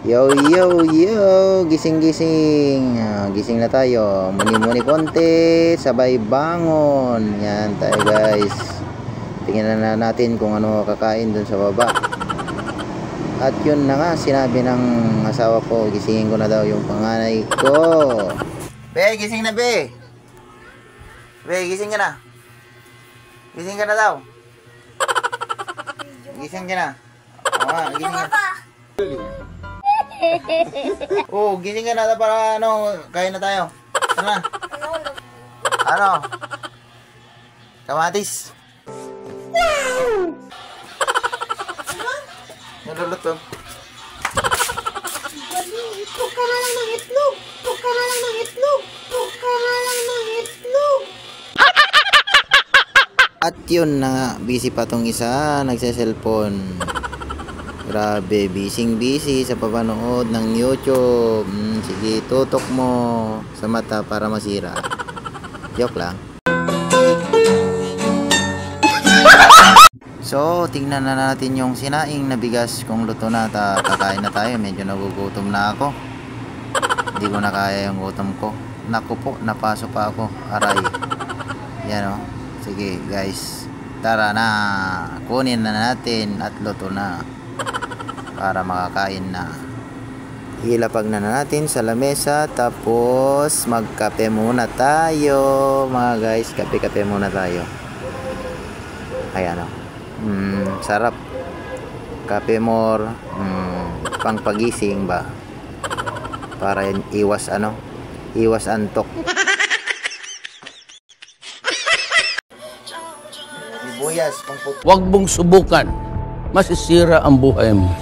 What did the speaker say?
Yo, yo, yo! Gising, gising! Gising na tayo. Muni-muni konti, sabay bangon. Yan tayo guys. Tingnan na natin kung ano kakain dun sa baba. At yun na nga, sinabi ng asawa ko, gisingin ko na daw yung panganay ko. Be, gising na be! Be, gising ka na. Gising ka na daw. Gising ka na. Gising ka na. Oh, gising ka na para kain na tayo. Ano? Ano? Kamatis. Naluluto. Itlog ka na lang ng itlog. Itlog ka na lang ng itlog. Itlog ka na lang ng itlog. At yun na nga, busy pa tong isa, nagse-cellphone. Grabe, busy sa papanood ng YouTube. Sige, tutok mo sa mata para masira. Joke lang. So, tingnan na natin yung sinaing na bigas kung luto na. Kakain na tayo, medyo nagugutom na ako. Hindi ko na kaya yung gutom ko. Naku po, napasok pa ako. Aray. Yan o. Sige guys, tara na. Kunin na natin at luto na. Para makakain na. Ilapag na natin sa lamesa. Tapos magkape muna tayo. Mga guys, kape-kape muna tayo. Ayan o. Sarap. Kape more. Pang pagising ba? Para iwas iwas antok. Sibuyas, Huwag mong subukan. Masisira ang buhay mo.